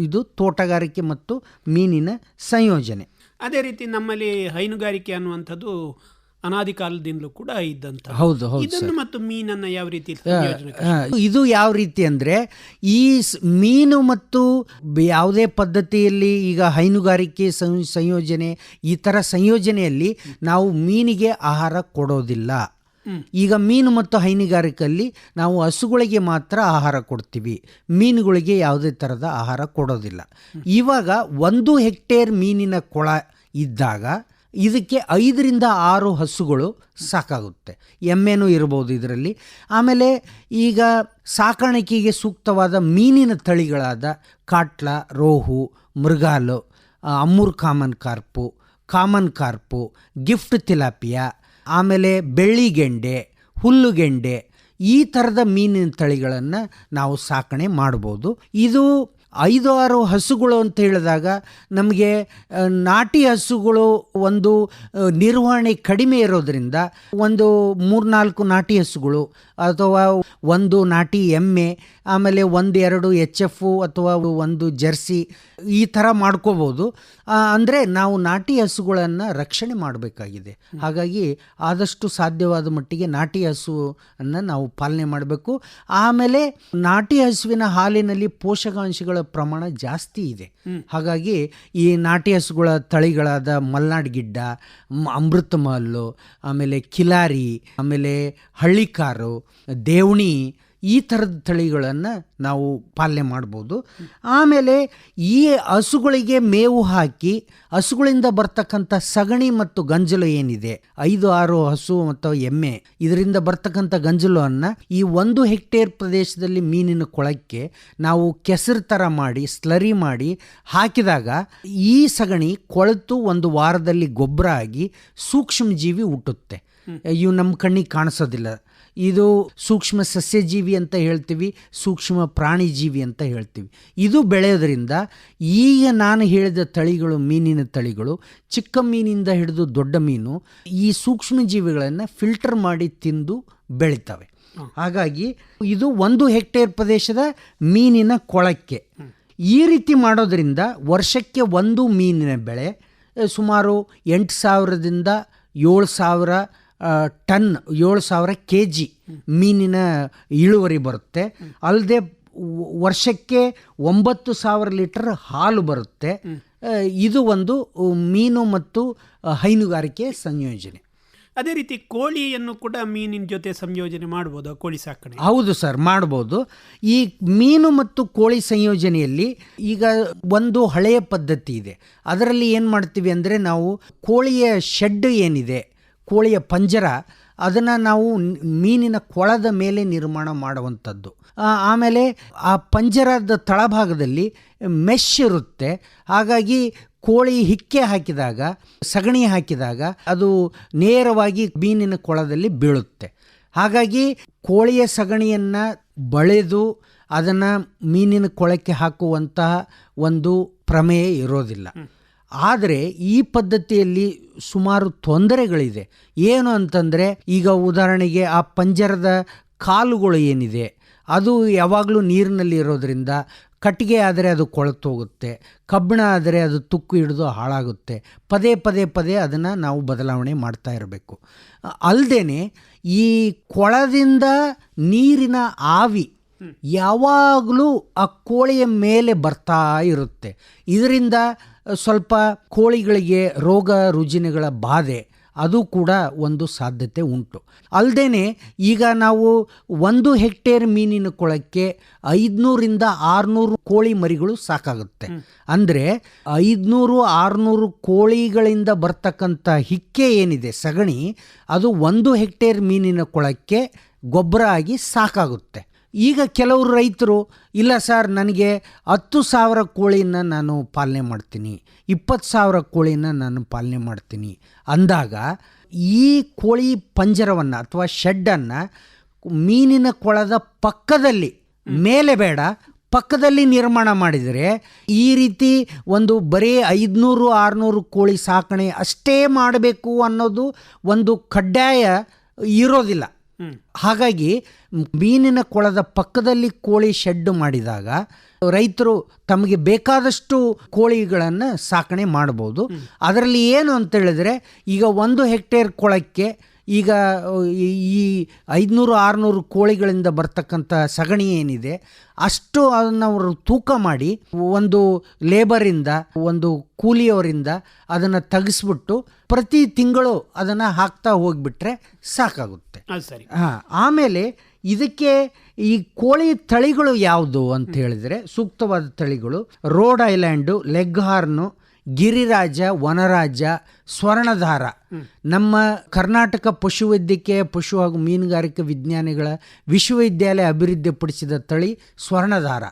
ಇದು ತೋಟಗಾರಿಕೆ ಮತ್ತು ಮೀನಿನ ಸಂಯೋಜನೆ. ಅದೇ ರೀತಿ ನಮ್ಮಲ್ಲಿ ಹೈನುಗಾರಿಕೆ ಅನ್ನುವಂಥದ್ದು ಅನಾದಿ ಕಾಲದಿಂದಲೂ ಕೂಡ ಇದ್ದಂಥ. ಹೌದು. ಇದನ್ನು ಮತ್ತು ಮೀನನ್ನು ಯಾವ ರೀತಿ ಇದು ಯಾವ ರೀತಿ ಅಂದರೆ, ಈ ಮೀನು ಮತ್ತು ಯಾವುದೇ ಪದ್ಧತಿಯಲ್ಲಿ ಈಗ ಹೈನುಗಾರಿಕೆ ಸಂಯೋಜನೆ, ಈ ಥರ ಸಂಯೋಜನೆಯಲ್ಲಿ ನಾವು ಮೀನಿಗೆ ಆಹಾರ ಕೊಡೋದಿಲ್ಲ. ಈಗ ಮೀನು ಮತ್ತು ಹೈನುಗಾರಿಕೆಯಲ್ಲಿ ನಾವು ಹಸುಗಳಿಗೆ ಮಾತ್ರ ಆಹಾರ ಕೊಡ್ತೀವಿ, ಮೀನುಗಳಿಗೆ ಯಾವುದೇ ಥರದ ಆಹಾರ ಕೊಡೋದಿಲ್ಲ. ಇವಾಗ 1 ಹೆಕ್ಟೇರ್ ಮೀನಿನ ಕೊಳ ಇದ್ದಾಗ ಇದಕ್ಕೆ 5 ರಿಂದ 6 ಹಸುಗಳು ಸಾಕಾಗುತ್ತೆ. ಎಮ್ಮೆನೂ ಇರ್ಬೋದು ಇದರಲ್ಲಿ. ಆಮೇಲೆ ಈಗ ಸಾಕಾಣಿಕೆಗೆ ಸೂಕ್ತವಾದ ಮೀನಿನ ತಳಿಗಳಾದ catla, rohu, mrigal, Amur common carp, gift tilapia, ಆಮೇಲೆ ಬೆಳ್ಳಿಗೆಂಡೆ, ಹುಲ್ಲುಗೆಂಡೆ, ಈ ಥರದ ಮೀನಿನ ತಳಿಗಳನ್ನು ನಾವು ಸಾಕಣೆ ಮಾಡ್ಬೋದು. ಇದು 5-6 ಹಸುಗಳು ಅಂತ ಹೇಳಿದಾಗ ನಮಗೆ ನಾಟಿ ಹಸುಗಳು ಒಂದು ನಿರ್ವಹಣೆ ಕಡಿಮೆ ಇರೋದ್ರಿಂದ 3-4 ನಾಟಿ ಹಸುಗಳು ಅಥವಾ 1 ನಾಟಿ ಎಮ್ಮೆ, ಆಮೇಲೆ 1-2 HF ಅಥವಾ 1 ಜರ್ಸಿ, ಈ ಥರ ಮಾಡ್ಕೋಬೋದು. ಅಂದರೆ ನಾವು ನಾಟಿ ಹಸುಗಳನ್ನು ರಕ್ಷಣೆ ಮಾಡಬೇಕಾಗಿದೆ. ಹಾಗಾಗಿ ಆದಷ್ಟು ಸಾಧ್ಯವಾದ ಮಟ್ಟಿಗೆ ನಾಟಿ ಹಸುವನ್ನು ನಾವು ಪಾಲನೆ ಮಾಡಬೇಕು. ಆಮೇಲೆ ನಾಟಿ ಹಸುವಿನ ಹಾಲಿನಲ್ಲಿ ಪೋಷಕಾಂಶಗಳ ಪ್ರಮಾಣ ಜಾಸ್ತಿ ಇದೆ. ಹಾಗಾಗಿ ಈ ನಾಟಿ ಹಸುಗಳ ತಳಿಗಳಾದ ಮಲ್ನಾಡ್ ಗಿಡ್ಡ, ಅಮೃತ ಮಹಲ್ಲು, ಆಮೇಲೆ ಕಿಲಾರಿ, ಆಮೇಲೆ ಹಳ್ಳಿಕಾರು, ದೇವಣಿ, ಈ ಥರದ ತಳಿಗಳನ್ನು ನಾವು ಪಾಲನೆ ಮಾಡ್ಬೋದು. ಆಮೇಲೆ ಈ ಹಸುಗಳಿಗೆ ಮೇವು ಹಾಕಿ ಹಸುಗಳಿಂದ ಬರ್ತಕ್ಕಂಥ ಸಗಣಿ ಮತ್ತು ಗಂಜಲು ಏನಿದೆ, 5-6 ಹಸು ಮತ್ತು ಎಮ್ಮೆ, ಇದರಿಂದ ಬರ್ತಕ್ಕಂಥ ಗಂಜಲನ್ನು ಈ 1 ಹೆಕ್ಟೇರ್ ಪ್ರದೇಶದಲ್ಲಿ ಮೀನಿನ ಕೊಳಕ್ಕೆ ನಾವು ಕೆಸರು ಥರ ಮಾಡಿ ಸ್ಲರಿ ಮಾಡಿ ಹಾಕಿದಾಗ ಈ ಸಗಣಿ ಕೊಳೆತು 1 ವಾರದಲ್ಲಿ ಗೊಬ್ಬರ ಆಗಿ ಸೂಕ್ಷ್ಮ ಜೀವಿ ಹುಟ್ಟುತ್ತೆ. ಇವು ನಮ್ಮ ಕಣ್ಣಿಗೆ ಕಾಣಿಸೋದಿಲ್ಲ. ಇದು ಸೂಕ್ಷ್ಮ ಸಸ್ಯಜೀವಿ ಅಂತ ಹೇಳ್ತೀವಿ, ಸೂಕ್ಷ್ಮ ಪ್ರಾಣಿ ಜೀವಿ ಅಂತ ಹೇಳ್ತೀವಿ. ಇದು ಬೆಳೆಯೋದ್ರಿಂದ ಈಗ ನಾನು ಹೇಳಿದ ತಳಿಗಳು, ಮೀನಿನ ತಳಿಗಳು, ಚಿಕ್ಕ ಮೀನಿಂದ ಹಿಡಿದು ದೊಡ್ಡ ಮೀನು, ಈ ಸೂಕ್ಷ್ಮ ಜೀವಿಗಳನ್ನು ಫಿಲ್ಟರ್ ಮಾಡಿ ತಿಂದು ಬೆಳಿತವೆ. ಹಾಗಾಗಿ ಇದು 1 ಹೆಕ್ಟೇರ್ ಪ್ರದೇಶದ ಮೀನಿನ ಕೊಳಕ್ಕೆ. ಈ ರೀತಿ ಮಾಡೋದ್ರಿಂದ ವರ್ಷಕ್ಕೆ ಒಂದು ಮೀನಿನ ಬೆಳೆ ಸುಮಾರು 8,000ದಿಂದ 7,000 ಟನ್, 7,000 kg ಮೀನಿನ ಇಳುವರಿ ಬರುತ್ತೆ. ಅಲ್ಲದೆ ವರ್ಷಕ್ಕೆ 9,000 ಲೀಟರ್ ಹಾಲು ಬರುತ್ತೆ. ಇದು ಒಂದು ಮೀನು ಮತ್ತು ಹೈನುಗಾರಿಕೆ ಸಂಯೋಜನೆ. ಅದೇ ರೀತಿ ಕೋಳಿಯನ್ನು ಕೂಡ ಮೀನಿನ ಜೊತೆ ಸಂಯೋಜನೆ ಮಾಡ್ಬೋದು, ಕೋಳಿ ಸಾಕಣೆ. ಹೌದು ಸರ್, ಮಾಡ್ಬೋದು. ಈ ಮೀನು ಮತ್ತು ಕೋಳಿ ಸಂಯೋಜನೆಯಲ್ಲಿ ಈಗ ಒಂದು ಹಳೆಯ ಪದ್ಧತಿ ಇದೆ. ಅದರಲ್ಲಿ ಏನು ಮಾಡ್ತೀವಿ ಅಂದರೆ, ನಾವು ಕೋಳಿಯ ಶೆಡ್ ಏನಿದೆ, ಕೋಳಿಯ ಪಂಜರ, ಅದನ್ನು ನಾವು ಮೀನಿನ ಕೊಳದ ಮೇಲೆ ನಿರ್ಮಾಣ ಮಾಡುವಂಥದ್ದು. ಆಮೇಲೆ ಆ ಪಂಜರದ ತಳಭಾಗದಲ್ಲಿ ಮೆಶ್ ಇರುತ್ತೆ. ಹಾಗಾಗಿ ಕೋಳಿ ಹಿಕ್ಕೆ ಹಾಕಿದಾಗ, ಸಗಣಿ ಹಾಕಿದಾಗ ಅದು ನೇರವಾಗಿ ಮೀನಿನ ಕೊಳದಲ್ಲಿ ಬೀಳುತ್ತೆ. ಹಾಗಾಗಿ ಕೋಳಿಯ ಸಗಣಿಯನ್ನು ಬಳೆದು ಅದನ್ನು ಮೀನಿನ ಕೊಳಕ್ಕೆ ಹಾಕುವಂತಹ ಒಂದು ಪ್ರಮೇಯ ಇರೋದಿಲ್ಲ. ಆದರೆ ಈ ಪದ್ಧತಿಯಲ್ಲಿ ಸುಮಾರು ತೊಂದರೆಗಳಿದೆ. ಏನು ಅಂತಂದರೆ, ಈಗ ಉದಾಹರಣೆಗೆ ಆ ಪಂಜರದ ಕಾಲುಗಳು ಏನಿದೆ ಅದು ಯಾವಾಗಲೂ ನೀರಿನಲ್ಲಿ ಇರೋದ್ರಿಂದ ಕಟ್ಟಿಗೆ ಆದರೆ ಅದು ಕೊಳೆತು ಹೋಗುತ್ತೆ, ಕಬ್ಬಿಣ ಆದರೆ ಅದು ತುಕ್ಕು ಹಿಡಿದು ಹಾಳಾಗುತ್ತೆ. ಪದೇ ಅದನ್ನು ನಾವು ಬದಲಾವಣೆ ಮಾಡ್ತಾ ಇರಬೇಕು. ಅಲ್ಲದೆ ಈ ಕೊಳದಿಂದ ನೀರಿನ ಆವಿ ಯಾವಾಗಲೂ ಆ ಕೋಳಿಯ ಮೇಲೆ ಬರ್ತಾ ಇರುತ್ತೆ. ಇದರಿಂದ ಸ್ವಲ್ಪ ಕೋಳಿಗಳಿಗೆ ರೋಗ ರುಜಿನಗಳ ಬಾಧೆ ಅದು ಕೂಡ ಒಂದು ಸಾಧ್ಯತೆ ಉಂಟು. ಅಲ್ಲದೆ ಈಗ ನಾವು 1 ಹೆಕ್ಟೇರ್ ಮೀನಿನ ಕೊಳಕ್ಕೆ 500ರಿಂದ 600 ಕೋಳಿ ಮರಿಗಳು ಸಾಕಾಗುತ್ತೆ. ಅಂದರೆ 500-600 ಕೋಳಿಗಳಿಂದ ಬರ್ತಕ್ಕಂಥ ಹಿಕ್ಕೆ ಏನಿದೆ, ಸಗಣಿ, ಅದು 1 ಹೆಕ್ಟೇರ್ ಮೀನಿನ ಕೊಳಕ್ಕೆ ಗೊಬ್ಬರ ಆಗಿ ಸಾಕಾಗುತ್ತೆ. ಈಗ ಕೆಲವರು ರೈತರು, ಇಲ್ಲ ಸರ್, ನನಗೆ 10,000 ಕೋಳಿನ ನಾನು ಪಾಲನೆ ಮಾಡ್ತೀನಿ, 20,000 ಕೋಳಿನ ನಾನು ಪಾಲನೆ ಮಾಡ್ತೀನಿ ಅಂದಾಗ ಈ ಕೋಳಿ ಪಂಜರವನ್ನು ಅಥವಾ ಶೆಡ್ಡನ್ನು ಮೀನಿನ ಕೊಳದ ಪಕ್ಕದಲ್ಲಿ, ಮೇಲೆ ಬೇಡ, ಪಕ್ಕದಲ್ಲಿ ನಿರ್ಮಾಣ ಮಾಡಿದರೆ ಈ ರೀತಿ ಒಂದು ಬರೀ 500-600 ಕೋಳಿ ಸಾಕಣೆ ಅಷ್ಟೇ ಮಾಡಬೇಕು ಅನ್ನೋದು ಒಂದು ಕಡ್ಡಾಯ ಇರೋದಿಲ್ಲ. ಹಾಗಾಗಿ ಮೀನಿನ ಕೊಳದ ಪಕ್ಕದಲ್ಲಿ ಕೋಳಿ ಶೆಡ್ ಮಾಡಿದಾಗ ರೈತರು ತಮಗೆ ಬೇಕಾದಷ್ಟು ಕೋಳಿಗಳನ್ನು ಸಾಕಣೆ ಮಾಡ್ಬೋದು. ಅದರಲ್ಲಿ ಏನು ಅಂತ ಹೇಳಿದ್ರೆ, ಈಗ 1 ಹೆಕ್ಟೇರ್ ಕೊಳಕ್ಕೆ ಈಗ ಈ 500-600 ಕೋಳಿಗಳಿಂದ ಬರ್ತಕ್ಕಂಥ ಸಗಣಿ ಏನಿದೆ ಅಷ್ಟು ಅದನ್ನು ಅವರು ತೂಕ ಮಾಡಿ ಒಂದು ಲೇಬರಿಂದ, ಒಂದು ಕೂಲಿಯವರಿಂದ ಅದನ್ನು ತೆಗೆಸ್ಬಿಟ್ಟು ಪ್ರತಿ ತಿಂಗಳು ಅದನ್ನು ಹಾಕ್ತಾ ಹೋಗಿಬಿಟ್ರೆ ಸಾಕಾಗುತ್ತೆ. ಸರಿ. ಆಮೇಲೆ ಇದಕ್ಕೆ ಈ ಕೋಳಿ ತಳಿಗಳು ಯಾವುದು ಅಂತ ಹೇಳಿದರೆ, ಸೂಕ್ತವಾದ ತಳಿಗಳು Rhode Island, Leghorn, Giriraja, Vanaraja, Swarnadhara. ನಮ್ಮ ಕರ್ನಾಟಕ ಪಶುವೈದ್ಯಕೀಯ ಪಶು ಹಾಗೂ ಮೀನುಗಾರಿಕೆ ವಿಜ್ಞಾನಿಗಳ ವಿಶ್ವವಿದ್ಯಾಲಯ ಅಭಿವೃದ್ಧಿಪಡಿಸಿದ ತಳಿ ಸ್ವರ್ಣಧಾರ.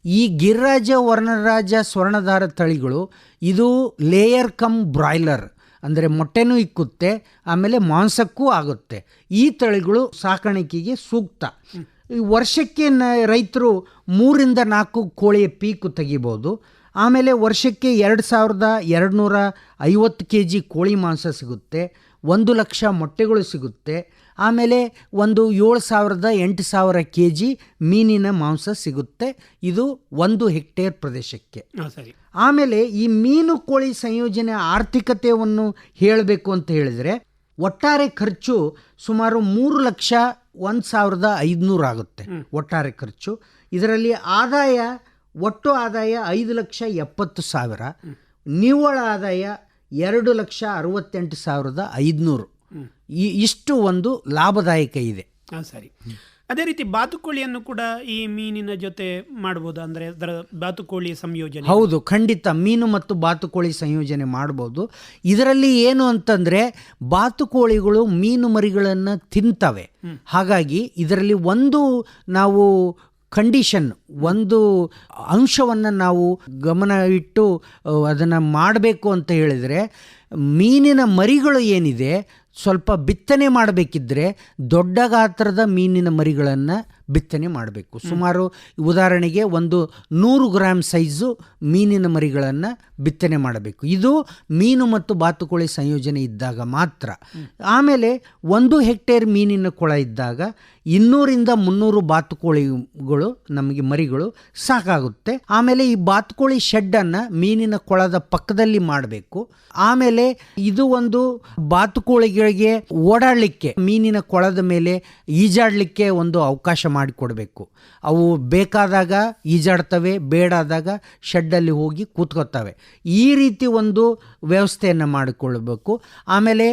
ಈ ಗಿರಿರಾಜ, ವರ್ಣರಾಜ, ಸ್ವರ್ಣಧಾರ ತಳಿಗಳು ಇದು ಲೇಯರ್ ಕಮ್ ಬ್ರಾಯ್ಲರ್, ಅಂದರೆ ಮೊಟ್ಟೆನೂ ಇಕ್ಕುತ್ತೆ, ಆಮೇಲೆ ಮಾಂಸಕ್ಕೂ ಆಗುತ್ತೆ. ಈ ತಳಿಗಳು ಸಾಕಾಣಿಕೆಗೆ ಸೂಕ್ತ. ವರ್ಷಕ್ಕೆ ರೈತರು 3-4 ಕೋಳಿಯ ಪೀಕು ತೆಗಿಬೋದು. ಆಮೇಲೆ ವರ್ಷಕ್ಕೆ 2,250 kg ಕೋಳಿ ಮಾಂಸ ಸಿಗುತ್ತೆ, 1 ಲಕ್ಷ ಮೊಟ್ಟೆಗಳು ಸಿಗುತ್ತೆ. ಆಮೇಲೆ ಒಂದು 7,000-8,000 kg ಮೀನಿನ ಮಾಂಸ ಸಿಗುತ್ತೆ. ಇದು 1 ಹೆಕ್ಟೇರ್ ಪ್ರದೇಶಕ್ಕೆ. ಆಮೇಲೆ ಈ ಮೀನು ಕೋಳಿ ಸಂಯೋಜನೆ ಆರ್ಥಿಕತೆಯನ್ನು ಹೇಳಬೇಕು ಅಂತ ಹೇಳಿದರೆ, ಒಟ್ಟಾರೆ ಖರ್ಚು ಸುಮಾರು 3,01,500 ಆಗುತ್ತೆ ಒಟ್ಟಾರೆ ಖರ್ಚು. ಇದರಲ್ಲಿ ಒಟ್ಟು ಆದಾಯ 5,70,000, ನಿವ್ವಳ ಆದಾಯ 2,68,500. ಇಷ್ಟು ಒಂದು ಲಾಭದಾಯಕ ಇದೆ. ಸರಿ. ಅದೇ ರೀತಿ ಬಾತುಕೋಳಿಯನ್ನು ಕೂಡ ಈ ಮೀನಿನ ಜೊತೆ ಮಾಡ್ಬೋದು, ಅಂದರೆ ಅದರ ಬಾತುಕೋಳಿ ಸಂಯೋಜನೆ? ಹೌದು, ಖಂಡಿತ ಮೀನು ಮತ್ತು ಬಾತುಕೋಳಿ ಸಂಯೋಜನೆ ಮಾಡ್ಬೋದು. ಇದರಲ್ಲಿ ಏನು ಅಂತಂದರೆ, ಬಾತುಕೋಳಿಗಳು ಮೀನು ಮರಿಗಳನ್ನು ತಿಂತವೆ. ಹಾಗಾಗಿ ಇದರಲ್ಲಿ ನಾವು ಕಂಡೀಷನ್, ಒಂದು ಅಂಶವನ್ನು ನಾವು ಗಮನ ಇಟ್ಟು ಅದನ್ನು ಮಾಡಬೇಕು ಅಂತ ಹೇಳಿದರೆ, ಮೀನಿನ ಮರಿಗಳು ಏನಿದೆ ಸ್ವಲ್ಪ ಬಿತ್ತನೆ ಮಾಡಬೇಕಿದ್ರೆ ದೊಡ್ಡ ಗಾತ್ರದ ಮೀನಿನ ಮರಿಗಳನ್ನು ಬಿತ್ತನೆ ಮಾಡಬೇಕು. ಸುಮಾರು ಉದಾಹರಣೆಗೆ ಒಂದು 100 ಗ್ರಾಮ್ ಸೈಜು ಮೀನಿನ ಮರಿಗಳನ್ನು ಬಿತ್ತನೆ ಮಾಡಬೇಕು. ಇದು ಮೀನು ಮತ್ತು ಬಾತುಕೋಳಿ ಸಂಯೋಜನೆ ಇದ್ದಾಗ ಮಾತ್ರ. ಆಮೇಲೆ 1 ಹೆಕ್ಟೇರ್ ಮೀನಿನ ಕೊಳ ಇದ್ದಾಗ 200-300 ಬಾತುಕೋಳಿಗಳು ನಮಗೆ ಮರಿಗಳು ಸಾಕಾಗುತ್ತೆ. ಆಮೇಲೆ ಈ ಬಾತುಕೋಳಿ ಶೆಡ್ಡನ್ನು ಮೀನಿನ ಕೊಳದ ಪಕ್ಕದಲ್ಲಿ ಮಾಡಬೇಕು. ಆಮೇಲೆ ಇದು ಒಂದು ಬಾತುಕೋಳಿಗಳಿಗೆ ಓಡಾಡಲಿಕ್ಕೆ, ಮೀನಿನ ಕೊಳದ ಮೇಲೆ ಈಜಾಡಲಿಕ್ಕೆ ಒಂದು ಅವಕಾಶ ಮಾಡಿಕೊಡ್ಬೇಕು. ಅವು ಬೇಕಾದಾಗ ಈಜಾಡ್ತವೆ, ಬೇಡಾದಾಗ ಶೆಡ್ಡಲ್ಲಿ ಹೋಗಿ ಕೂತ್ಕೋತವೆ. ಈ ರೀತಿ ಒಂದು ವ್ಯವಸ್ಥೆಯನ್ನು ಮಾಡಿಕೊಳ್ಳಬೇಕು. ಆಮೇಲೆ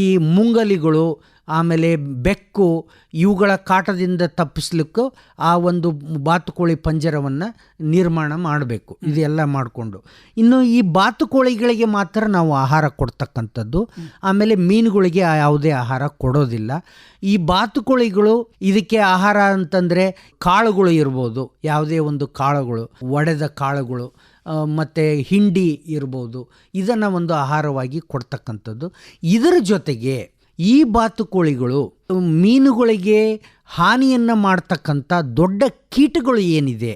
ಈ ಮುಂಗಲಿಗಳು, ಆಮೇಲೆ ಬೆಕ್ಕು, ಇವುಗಳ ಕಾಟದಿಂದ ತಪ್ಪಿಸ್ಲಿಕ್ಕೂ ಆ ಒಂದು ಬಾತುಕೋಳಿ ಪಂಜರವನ್ನು ನಿರ್ಮಾಣ ಮಾಡಬೇಕು. ಇದೆಲ್ಲ ಮಾಡಿಕೊಂಡು ಇನ್ನು ಈ ಬಾತುಕೋಳಿಗಳಿಗೆ ಮಾತ್ರ ನಾವು ಆಹಾರ ಕೊಡ್ತಕ್ಕಂಥದ್ದು. ಆಮೇಲೆ ಮೀನುಗಳಿಗೆ ಯಾವುದೇ ಆಹಾರ ಕೊಡೋದಿಲ್ಲ. ಈ ಬಾತುಕೋಳಿಗಳು ಇದಕ್ಕೆ ಆಹಾರ ಅಂತಂದರೆ ಕಾಳುಗಳು ಇರ್ಬೋದು, ಯಾವುದೇ ಒಂದು ಕಾಳುಗಳು, ಒಡೆದ ಕಾಳುಗಳು ಮತ್ತು ಹಿಂಡಿ ಇರ್ಬೋದು, ಇದನ್ನು ಒಂದು ಆಹಾರವಾಗಿ ಕೊಡ್ತಕ್ಕಂಥದ್ದು. ಇದರ ಜೊತೆಗೆ ಈ ಬಾತುಕೋಳಿಗಳು ಮೀನುಗಳಿಗೆ ಹಾನಿಯನ್ನು ಮಾಡ್ತಕ್ಕಂಥ ದೊಡ್ಡ ಕೀಟಗಳು ಏನಿದೆ,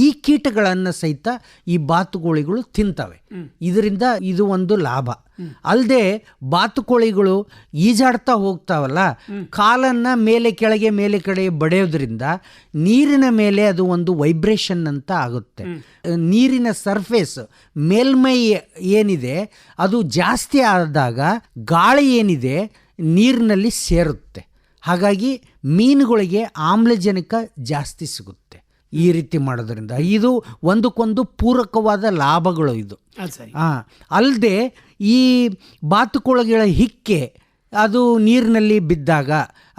ಈ ಕೀಟಗಳನ್ನು ಸಹಿತ ಈ ಬಾತುಕೋಳಿಗಳು ತಿಂತವೆ. ಇದರಿಂದ ಇದು ಒಂದು ಲಾಭ. ಅಲ್ಲದೆ ಬಾತುಕೋಳಿಗಳು ಈಜಾಡ್ತಾ ಹೋಗ್ತಾವಲ್ಲ, ಕಾಲನ್ನು ಮೇಲೆ ಕೆಳಗೆ ಮೇಲೆ ಕಡೆ ಬಡಿಯೋದ್ರಿಂದ ನೀರಿನ ಮೇಲೆ ಅದು ಒಂದು ವೈಬ್ರೇಷನ್ ಅಂತ ಆಗುತ್ತೆ. ನೀರಿನ ಸರ್ಫೇಸ್, ಮೇಲ್ಮೈ ಏನಿದೆ ಅದು ಜಾಸ್ತಿ ಆದಾಗ ಗಾಳಿ ಏನಿದೆ ನೀರಿನಲ್ಲಿ ಸೇರುತ್ತೆ. ಹಾಗಾಗಿ ಮೀನುಗಳಿಗೆ ಆಮ್ಲಜನಕ ಜಾಸ್ತಿ ಸಿಗುತ್ತೆ. ಈ ರೀತಿ ಮಾಡೋದ್ರಿಂದ ಇದು ಒಂದಕ್ಕೊಂದು ಪೂರಕವಾದ ಲಾಭಗಳು ಇದು. ಅದು ಸರಿ. ಅಲ್ಲದೆ ಈ ಬಾತುಕೋಳಿಗಳ ಹಿಕ್ಕೆ ಅದು ನೀರಿನಲ್ಲಿ ಬಿದ್ದಾಗ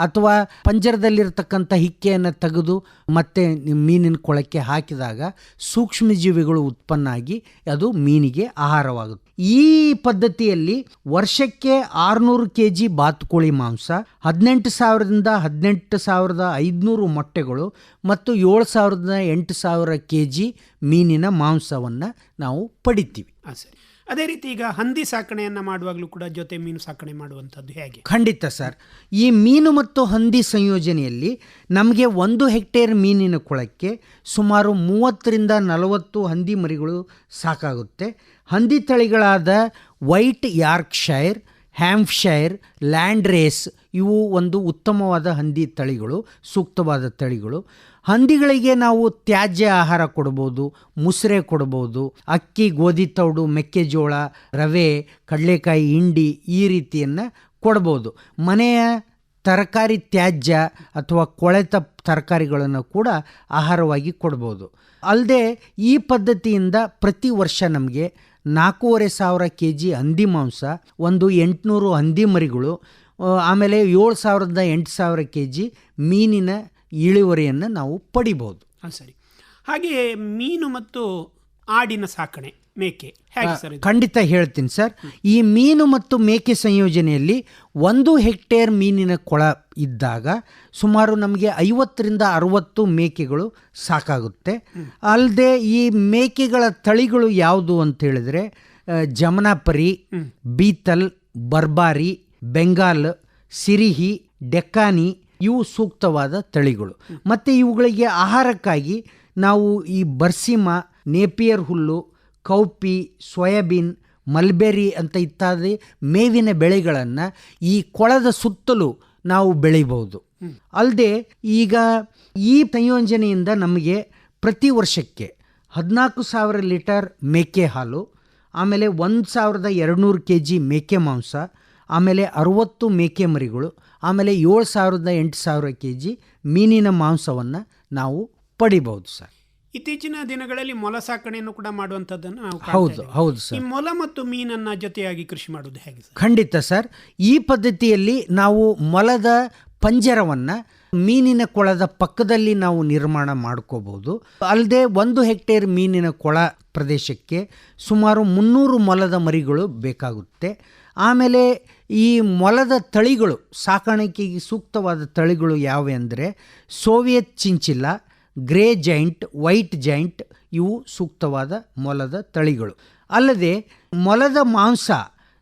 ಅಥವಾ ಪಂಜರದಲ್ಲಿರ್ತಕ್ಕಂಥ ಹಿಕ್ಕೆಯನ್ನು ತೆಗೆದು ಮತ್ತೆ ಮೀನಿನ ಕೊಳಕ್ಕೆ ಹಾಕಿದಾಗ ಸೂಕ್ಷ್ಮಜೀವಿಗಳು ಉತ್ಪನ್ನ ಆಗಿ ಅದು ಮೀನಿಗೆ ಆಹಾರವಾಗುತ್ತೆ. ಈ ಪದ್ಧತಿಯಲ್ಲಿ ವರ್ಷಕ್ಕೆ 600 kg ಬಾತುಕೋಳಿ ಮಾಂಸ, 18,000ದಿಂದ 18,500 ಮೊಟ್ಟೆಗಳು ಮತ್ತು 7,000ದಿಂದ 8,000 kg ಮೀನಿನ ಮಾಂಸವನ್ನು ನಾವು ಪಡಿತೀವಿ. ಸರಿ. ಅದೇ ರೀತಿ ಈಗ ಹಂದಿ ಸಾಕಣೆಯನ್ನು ಮಾಡುವಾಗಲೂ ಕೂಡ ಜೊತೆ ಮೀನು ಸಾಕಣೆ ಮಾಡುವಂಥದ್ದು ಹೇಗೆ? ಖಂಡಿತ ಸರ್. ಈ ಮೀನು ಮತ್ತು ಹಂದಿ ಸಂಯೋಜನೆಯಲ್ಲಿ ನಮಗೆ 1 ಹೆಕ್ಟೇರ್ ಮೀನಿನ ಕೊಳಕ್ಕೆ ಸುಮಾರು 30ರಿಂದ 40 ಹಂದಿ ಮರಿಗಳು ಸಾಕಾಗುತ್ತೆ. ಹಂದಿ ತಳಿಗಳಾದ white Yorkshire, Hampshire, Landrace ಇವು ಒಂದು ಉತ್ತಮವಾದ ಹಂದಿ ತಳಿಗಳು, ಸೂಕ್ತವಾದ ತಳಿಗಳು. ಹಂದಿಗಳಿಗೆ ನಾವು ತ್ಯಾಜ್ಯ ಆಹಾರ ಕೊಡ್ಬೋದು, ಮುಸ್ರೆ ಕೊಡ್ಬೋದು, ಅಕ್ಕಿ, ಗೋಧಿ ತೌಡು, ಮೆಕ್ಕೆಜೋಳ, ರವೆ, ಕಡಲೆಕಾಯಿ ಹಿಂಡಿ ಈ ರೀತಿಯನ್ನು ಕೊಡ್ಬೋದು. ಮನೆಯ ತರಕಾರಿ ತ್ಯಾಜ್ಯ ಅಥವಾ ಕೊಳೆತ ತರಕಾರಿಗಳನ್ನು ಕೂಡ ಆಹಾರವಾಗಿ ಕೊಡ್ಬೋದು. ಅಲ್ಲದೆ ಈ ಪದ್ಧತಿಯಿಂದ ಪ್ರತಿ ವರ್ಷ ನಮಗೆ 4,500 kg ಹಂದಿ ಮಾಂಸ, ಒಂದು 800 ಹಂದಿ ಮರಿಗಳು, ಆಮೇಲೆ 7,000ದಿಂದ 8,000 kg ಮೀನಿನ ಇಳುವರಿಯನ್ನು ನಾವು ಪಡಿಬೋದು. ಸರಿ. ಹಾಗೆಯೇ ಮೀನು ಮತ್ತು ಆಡಿನ ಸಾಕಣೆ, ಮೇಕೆ ಹೇಗೆ ಸರ್? ಖಂಡಿತ ಹೇಳ್ತೀನಿ ಸರ್. ಈ ಮೀನು ಮತ್ತು ಮೇಕೆ ಸಂಯೋಜನೆಯಲ್ಲಿ 1 ಹೆಕ್ಟೇರ್ ಮೀನಿನ ಕೊಳ ಇದ್ದಾಗ ಸುಮಾರು ನಮಗೆ 50ರಿಂದ 60 ಮೇಕೆಗಳು ಸಾಕಾಗುತ್ತೆ. ಅಲ್ಲದೆ ಈ ಮೇಕೆಗಳ ತಳಿಗಳು ಯಾವುದು ಅಂತ ಹೇಳಿದ್ರೆ ಜಮನಾಪರಿ, ಬೀತಲ್, ಬರ್ಬಾರಿ, ಬೆಂಗಾಲ್, ಸಿರಿಹಿ, ಡೆಕ್ಕಾನಿ ಇವು ಸೂಕ್ತವಾದ ತಳಿಗಳು. ಮತ್ತು ಇವುಗಳಿಗೆ ಆಹಾರಕ್ಕಾಗಿ ನಾವು ಈ ಬರ್ಸಿಮಾ, ನೇಪಿಯರ್ ಹುಲ್ಲು, ಕೌಪಿ, ಸೋಯಾಬೀನ್, ಮಲ್ಬೆರಿ ಅಂತ ಇತ್ಯಾದಿ ಮೇವಿನ ಬೆಳೆಗಳನ್ನು ಈ ಕೊಳದ ಸುತ್ತಲೂ ನಾವು ಬೆಳಿಬಹುದು. ಅಲ್ಲದೆ ಈಗ ಈ ಸಂಯೋಜನೆಯಿಂದ ನಮಗೆ ಪ್ರತಿ ವರ್ಷಕ್ಕೆ 14,000 ಲೀಟರ್ ಮೇಕೆ ಹಾಲು, ಆಮೇಲೆ 1,200 kg ಮೇಕೆ ಮಾಂಸ, ಆಮೇಲೆ 60 ಮೇಕೆ ಮರಿಗಳು, ಆಮೇಲೆ 7,000ದಿಂದ 8,000 kg ಮೀನಿನ ಮಾಂಸವನ್ನು ನಾವು ಪಡಿಬಹುದು ಸರ್. ಇತ್ತೀಚಿನ ದಿನಗಳಲ್ಲಿ ಮೊಲ ಸಾಕಣೆಯನ್ನು ಕೂಡ ಮಾಡುವಂಥದ್ದನ್ನು ನಾವು ಹೌದು ಸರ್. ಈ ಮೊಲ ಮತ್ತು ಮೀನನ್ನು ಜೊತೆಯಾಗಿ ಕೃಷಿ ಮಾಡುವುದು ಹೇಗೆ ಸರ್? ಖಂಡಿತ ಸರ್. ಈ ಪದ್ಧತಿಯಲ್ಲಿ ನಾವು ಮೊಲದ ಪಂಜರವನ್ನು ಮೀನಿನ ಕೊಳದ ಪಕ್ಕದಲ್ಲಿ ನಾವು ನಿರ್ಮಾಣ ಮಾಡ್ಕೋಬಹುದು. ಅಲ್ಲದೆ 1 ಹೆಕ್ಟೇರ್ ಮೀನಿನ ಕೊಳ ಪ್ರದೇಶಕ್ಕೆ ಸುಮಾರು 300 ಮೊಲದ ಮರಿಗಳು ಬೇಕಾಗುತ್ತೆ. ಆಮೇಲೆ ಈ ಮೊಲದ ತಳಿಗಳು, ಸಾಕಾಣಿಕೆಗೆ ಸೂಕ್ತವಾದ ತಳಿಗಳು ಯಾವೆ ಅಂದರೆ Soviet chinchilla, grey giant, white giant ಇವು ಸೂಕ್ತವಾದ ಮೊಲದ ತಳಿಗಳು. ಅಲ್ಲದೆ ಮೊಲದ ಮಾಂಸ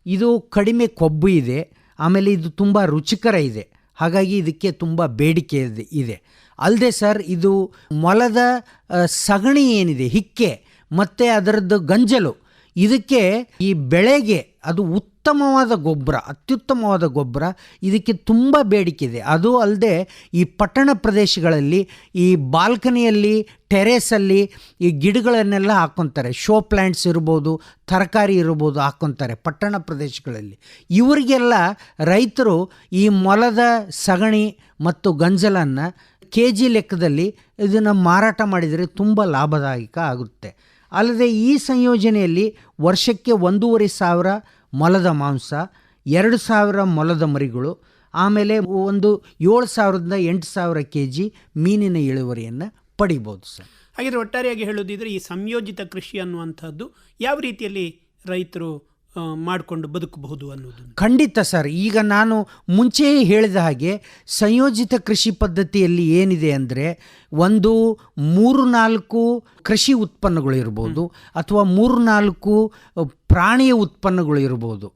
ಇದು ಕಡಿಮೆ ಕೊಬ್ಬು ಇದೆ, ಆಮೇಲೆ ಇದು ತುಂಬ ರುಚಿಕರ ಇದೆ, ಹಾಗಾಗಿ ಇದಕ್ಕೆ ತುಂಬ ಬೇಡಿಕೆ ಇದೆ. ಅಲ್ಲದೆ ಸರ್, ಇದು ಮೊಲದ ಸಗಣಿ ಏನಿದೆ, ಹಿಕ್ಕೆ ಮತ್ತು ಅದರದ್ದು ಗಂಜಲು, ಇದಕ್ಕೆ ಈ ಬೆಳೆಗೆ ಅದು ಉತ್ತಮವಾದ ಗೊಬ್ಬರ, ಅತ್ಯುತ್ತಮವಾದ ಗೊಬ್ಬರ. ಇದಕ್ಕೆ ತುಂಬ ಬೇಡಿಕೆ ಇದೆ. ಅದು ಅಲ್ಲದೆ ಈ ಪಟ್ಟಣ ಪ್ರದೇಶಗಳಲ್ಲಿ ಈ ಬಾಲ್ಕನಿಯಲ್ಲಿ, ಟೆರೇಸಲ್ಲಿ ಈ ಗಿಡಗಳನ್ನೆಲ್ಲ ಹಾಕ್ಕೊತಾರೆ. ಶೋ ಪ್ಲ್ಯಾಂಟ್ಸ್ ಇರ್ಬೋದು, ತರಕಾರಿ ಇರ್ಬೋದು, ಹಾಕ್ಕೊತಾರೆ ಪಟ್ಟಣ ಪ್ರದೇಶಗಳಲ್ಲಿ. ಇವರಿಗೆಲ್ಲ ರೈತರು ಈ ಮೊಲದ ಸಗಣಿ ಮತ್ತು ಗಂಜಲನ್ನು KG ಲೆಕ್ಕದಲ್ಲಿ ಇದನ್ನು ಮಾರಾಟ ಮಾಡಿದರೆ ತುಂಬ ಲಾಭದಾಯಕ ಆಗುತ್ತೆ. ಅಲ್ಲದೆ ಈ ಸಂಯೋಜನೆಯಲ್ಲಿ ವರ್ಷಕ್ಕೆ 1,500 ಮೊಲದ ಮಾಂಸ, 2,000 ಮೊಲದ ಮರಿಗಳು, ಆಮೇಲೆ ಒಂದು 7,000ದಿಂದ 8,000 kg ಮೀನಿನ ಇಳುವರಿಯನ್ನು ಪಡಿಬೋದು ಸರ್. ಹಾಗಿದ್ರೆ ಒಟ್ಟಾರೆಯಾಗಿ ಹೇಳೋದಿದ್ರೆ ಈ ಸಂಯೋಜಿತ ಕೃಷಿ ಅನ್ನುವಂಥದ್ದು ಯಾವ ರೀತಿಯಲ್ಲಿ ರೈತರು ಮಾಡಿಕೊಂಡು ಬದುಕಬಹುದು ಅನ್ನೋದು? ಖಂಡಿತ ಸರ್. ಈಗ ನಾನು ಮುಂಚೆಯೇ ಹೇಳಿದ ಹಾಗೆ ಸಂಯೋಜಿತ ಕೃಷಿ ಪದ್ಧತಿಯಲ್ಲಿ ಏನಿದೆ ಅಂದರೆ ಒಂದು 3-4 ಕೃಷಿ ಉತ್ಪನ್ನಗಳು ಇರ್ಬೋದು, ಅಥವಾ 3-4 ಪ್ರಾಣಿಯ ಉತ್ಪನ್ನಗಳು ಇರ್ಬೋದು.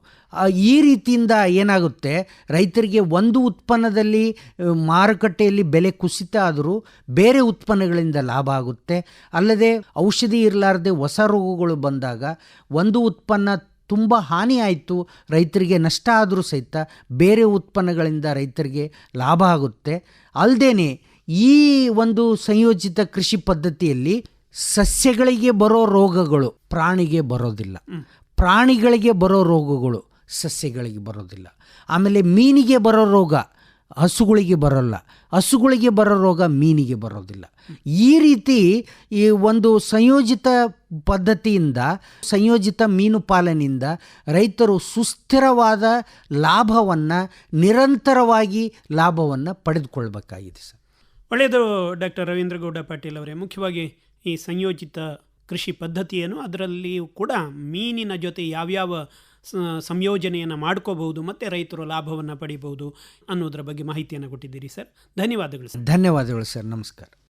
ಈ ರೀತಿಯಿಂದ ಏನಾಗುತ್ತೆ, ರೈತರಿಗೆ ಒಂದು ಉತ್ಪನ್ನದಲ್ಲಿ ಮಾರುಕಟ್ಟೆಯಲ್ಲಿ ಬೆಲೆ ಕುಸಿತ ಆದರೂ ಬೇರೆ ಉತ್ಪನ್ನಗಳಿಂದ ಲಾಭ ಆಗುತ್ತೆ. ಅಲ್ಲದೆ ಔಷಧಿ ಇರಲಾರದೆ ಹೊಸ ರೋಗಗಳು ಬಂದಾಗ ಒಂದು ಉತ್ಪನ್ನ ತುಂಬ ಹಾನಿ ಆಯಿತು, ರೈತರಿಗೆ ನಷ್ಟ ಆದರೂ ಸಹಿತ ಬೇರೆ ಉತ್ಪನ್ನಗಳಿಂದ ರೈತರಿಗೆ ಲಾಭ ಆಗುತ್ತೆ. ಅಲ್ಲದೆ ಈ ಒಂದು ಸಂಯೋಜಿತ ಕೃಷಿ ಪದ್ಧತಿಯಲ್ಲಿ ಸಸ್ಯಗಳಿಗೆ ಬರೋ ರೋಗಗಳು ಪ್ರಾಣಿಗೆ ಬರೋದಿಲ್ಲ, ಪ್ರಾಣಿಗಳಿಗೆ ಬರೋ ರೋಗಗಳು ಸಸ್ಯಗಳಿಗೆ ಬರೋದಿಲ್ಲ. ಆಮೇಲೆ ಮೀನಿಗೆ ಬರೋ ರೋಗ ಹಸುಗಳಿಗೆ ಬರೋಲ್ಲ, ಹಸುಗಳಿಗೆ ಬರೋ ರೋಗ ಮೀನಿಗೆ ಬರೋದಿಲ್ಲ. ಈ ರೀತಿ ಈ ಒಂದು ಸಂಯೋಜಿತ ಪದ್ಧತಿಯಿಂದ, ಸಂಯೋಜಿತ ಮೀನು ಪಾಲನೆಯಿಂದ ರೈತರು ಸುಸ್ಥಿರವಾದ ಲಾಭವನ್ನು, ನಿರಂತರವಾಗಿ ಲಾಭವನ್ನು ಪಡೆದುಕೊಳ್ಬೇಕಾಗಿದೆ ಸರ್. ಒಳ್ಳೆಯದು ಡಾಕ್ಟರ್ ರವೀಂದ್ರಗೌಡ ಪಾಟೀಲ್ ಅವರೇ. ಮುಖ್ಯವಾಗಿ ಈ ಸಂಯೋಜಿತ ಕೃಷಿ ಪದ್ಧತಿಯನ್ನು, ಅದರಲ್ಲಿಯೂ ಕೂಡ ಮೀನಿನ ಜೊತೆ ಯಾವ್ಯಾವ ಸಂಯೋಜನೆಯನ್ನು ಮಾಡ್ಕೋಬಹುದು ಮತ್ತು ರೈತರು ಲಾಭವನ್ನು ಪಡಿಬಹುದು ಅನ್ನೋದರ ಬಗ್ಗೆ ಮಾಹಿತಿಯನ್ನು ಕೊಟ್ಟಿದ್ದೀರಿ ಸರ್. ಧನ್ಯವಾದಗಳು ಸರ್. ಧನ್ಯವಾದಗಳು ಸರ್. ನಮಸ್ಕಾರ.